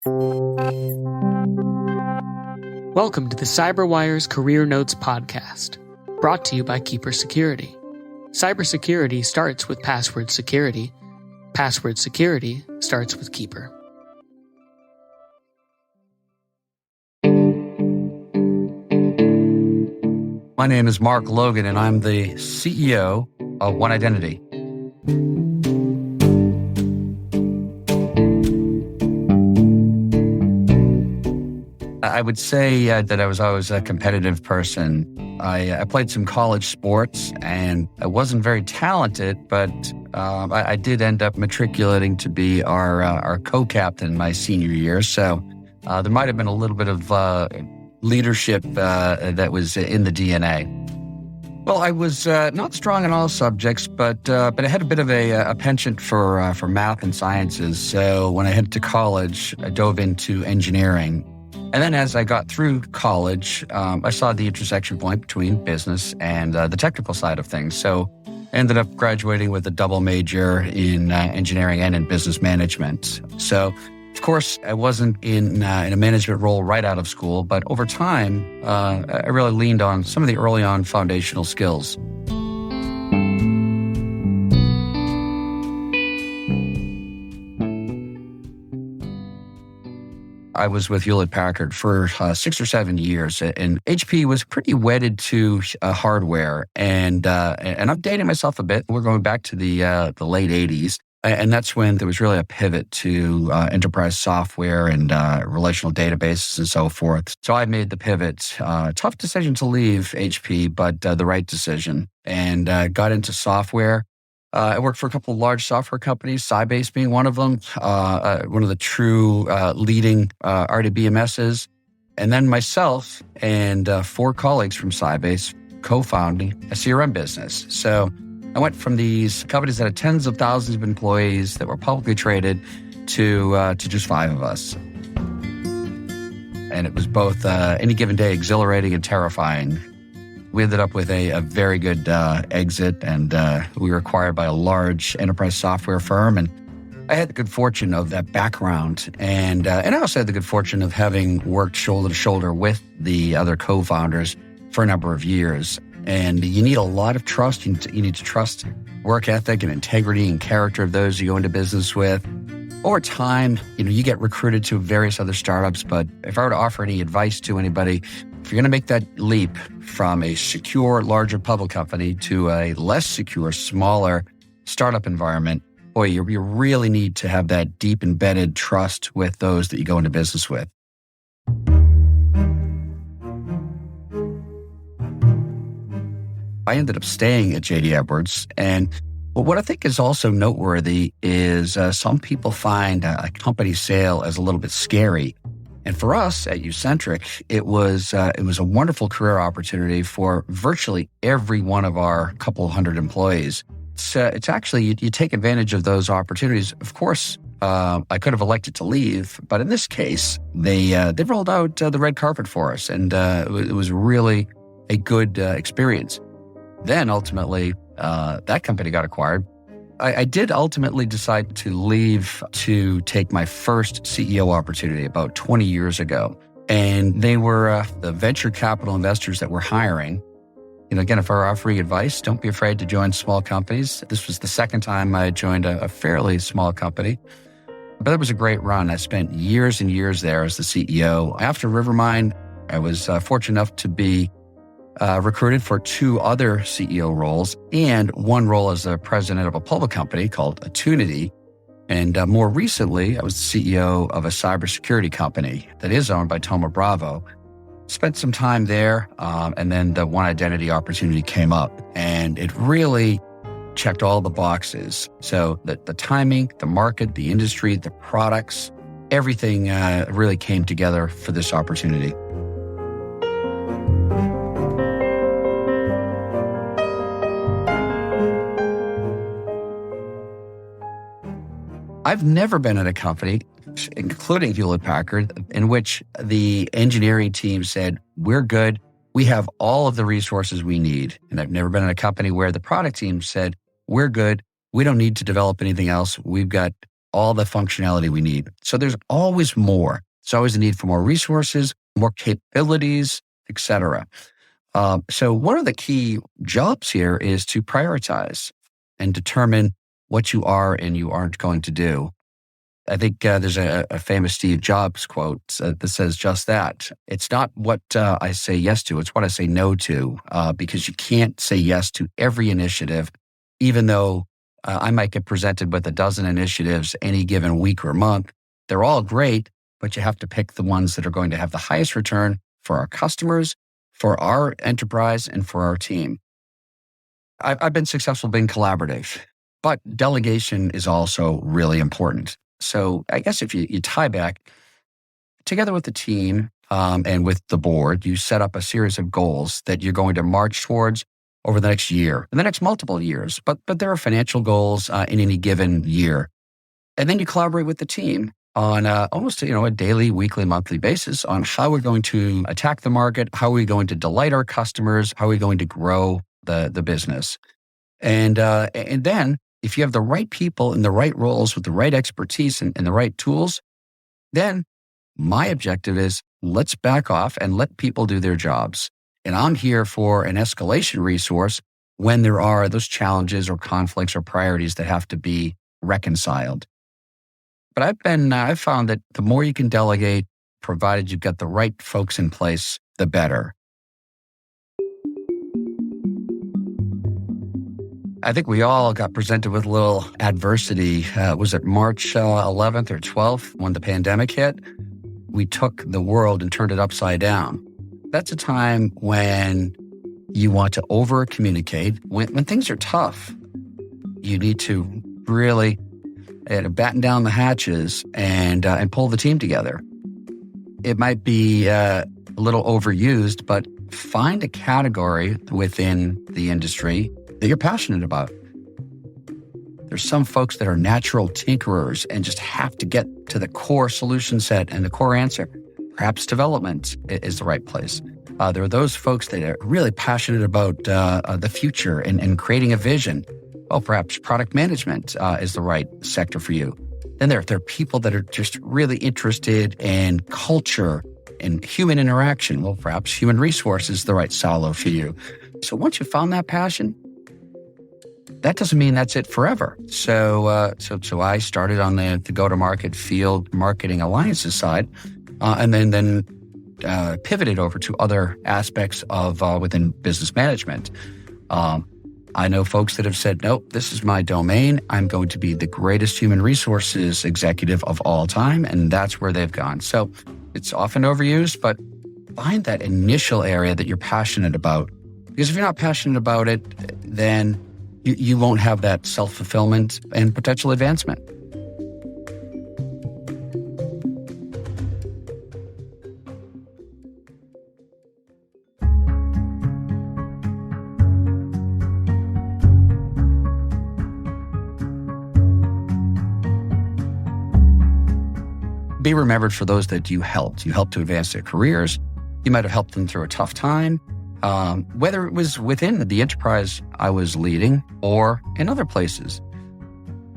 Welcome to the CyberWire's Career Notes podcast, brought to you by Keeper Security. Cybersecurity starts with password security. Password security starts with Keeper. My name is Mark Logan, and I'm the CEO of One Identity. I would say that I was always a competitive person. I played some college sports, and I wasn't very talented, but I did end up matriculating to be our co-captain my senior year. So there might have been a little bit of leadership that was in the DNA. Well, I was not strong in all subjects, but I had a bit of a penchant for math and sciences. So when I headed to college, I dove into engineering. And then as I got through college, I saw the intersection point between business and the technical side of things. So I ended up graduating with a double major in engineering and in business management. So, of course, I wasn't in a management role right out of school, but over time, I really leaned on some of the early on foundational skills. I was with Hewlett-Packard for 6 or 7 years, and HP was pretty wedded to hardware. And I'm dating myself a bit. We're going back to the late 80s. And that's when there was really a pivot to enterprise software and relational databases and so forth. So I made the pivot. Tough decision to leave HP, but the right decision. And got into software. I worked for a couple of large software companies, Sybase being one of them, one of the true leading RDBMSs. And then myself and 4 colleagues from Sybase co-founding a CRM business. So I went from these companies that had tens of thousands of employees that were publicly traded to just 5 of us. And it was both any given day exhilarating and terrifying. We ended up with a very good exit, and we were acquired by a large enterprise software firm. And I had the good fortune of that background, and I also had the good fortune of having worked shoulder to shoulder with the other co-founders for a number of years. And you need a lot of trust. You need to trust work ethic and integrity and character of those you go into business with. Over time, you get recruited to various other startups. But if I were to offer any advice to anybody, if you're going to make that leap from a secure, larger public company to a less secure, smaller startup environment, boy, you really need to have that deep embedded trust with those that you go into business with. I ended up staying at J.D. Edwards, and what I think is also noteworthy is some people find a company sale as a little bit scary. And for us at Ucentric, it was a wonderful career opportunity for virtually every one of our couple hundred employees. It's actually, you take advantage of those opportunities. Of course, I could have elected to leave, but in this case, they rolled out the red carpet for us, and it was really a good experience. Then ultimately, that company got acquired. I did ultimately decide to leave to take my first CEO opportunity about 20 years ago. And they were the venture capital investors that were hiring. Again, if I were offering advice, don't be afraid to join small companies. This was the second time I joined a fairly small company. But it was a great run. I spent years and years there as the CEO. After Rivermind, I was fortunate enough to be recruited for 2 other CEO roles and 1 role as the president of a public company called Attunity. And more recently, I was the CEO of a cybersecurity company that is owned by Thoma Bravo. Spent some time there, and then the One Identity opportunity came up, and it really checked all the boxes. So the timing, the market, the industry, the products, everything really came together for this opportunity. I've never been at a company, including Hewlett-Packard, in which the engineering team said, we're good, we have all of the resources we need. And I've never been in a company where the product team said, we're good, we don't need to develop anything else. We've got all the functionality we need. So there's always more. There's always a need for more resources, more capabilities, etc. So one of the key jobs here is to prioritize and determine what you are and you aren't going to do. I think there's a famous Steve Jobs quote that says just that. It's not what I say yes to, it's what I say no to, because you can't say yes to every initiative, even though I might get presented with a dozen initiatives any given week or month. They're all great, but you have to pick the ones that are going to have the highest return for our customers, for our enterprise, and for our team. I've been successful being collaborative, but delegation is also really important. So I guess if you tie back, together with the team and with the board, you set up a series of goals that you're going to march towards over the next year, and the next multiple years. But there are financial goals in any given year. And then you collaborate with the team on almost a daily, weekly, monthly basis on how we're going to attack the market, how are we going to delight our customers, how are we going to grow the business. And then if you have the right people in the right roles with the right expertise and the right tools, then my objective is let's back off and let people do their jobs. And I'm here for an escalation resource when there are those challenges or conflicts or priorities that have to be reconciled. But I've found that the more you can delegate, provided you've got the right folks in place, the better. I think we all got presented with a little adversity. Was it March 11th or 12th when the pandemic hit? We took the world and turned it upside down. That's a time when you want to over-communicate. When things are tough, you need to really batten down the hatches and pull the team together. It might be a little overused, but find a category within the industry that you're passionate about. There's some folks that are natural tinkerers and just have to get to the core solution set and the core answer. Perhaps development is the right place. There are those folks that are really passionate about the future and creating a vision. Oh, perhaps product management is the right sector for you. Then there are people that are just really interested in culture and human interaction. Well, perhaps human resources is the right silo for you. So once you've found that passion, that doesn't mean that's it forever. So I started on the go-to-market field marketing alliances side, and then pivoted over to other aspects of within business management. I know folks that have said, nope, this is my domain. I'm going to be the greatest human resources executive of all time, and that's where they've gone. So it's often overused, but find that initial area that you're passionate about. Because if you're not passionate about it, then you won't have that self-fulfillment and potential advancement. Be remembered for those that you helped. You helped to advance their careers. You might have helped them through a tough time. Whether it was within the enterprise I was leading or in other places.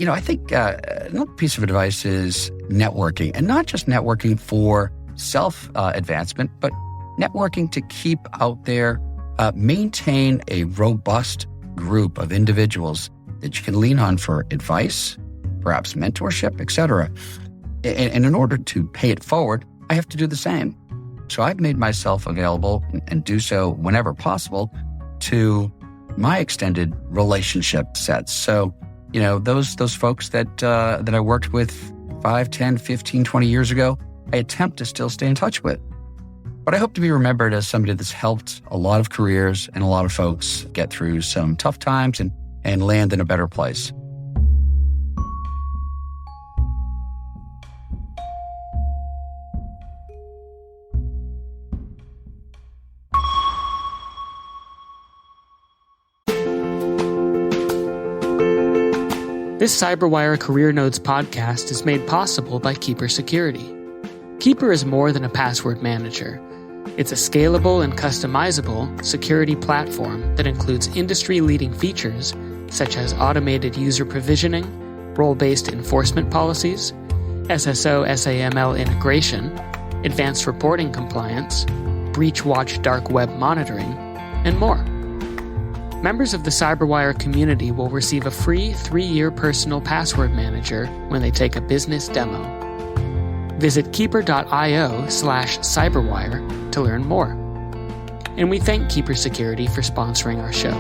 I think another piece of advice is networking, and not just networking for self-advancement, but networking to keep out there, maintain a robust group of individuals that you can lean on for advice, perhaps mentorship, etc. And in order to pay it forward, I have to do the same. So I've made myself available and do so whenever possible to my extended relationship sets. So, those folks that I worked with 5, 10, 15, 20 years ago, I attempt to still stay in touch with. But I hope to be remembered as somebody that's helped a lot of careers and a lot of folks get through some tough times and land in a better place. This CyberWire Career Notes podcast is made possible by Keeper Security. Keeper is more than a password manager. It's a scalable and customizable security platform that includes industry-leading features such as automated user provisioning, role-based enforcement policies, SSO/SAML integration, advanced reporting compliance, breach watch dark web monitoring, and more. Members of the CyberWire community will receive a free 3-year personal password manager when they take a business demo. Visit keeper.io/cyberwire to learn more. And we thank Keeper Security for sponsoring our show.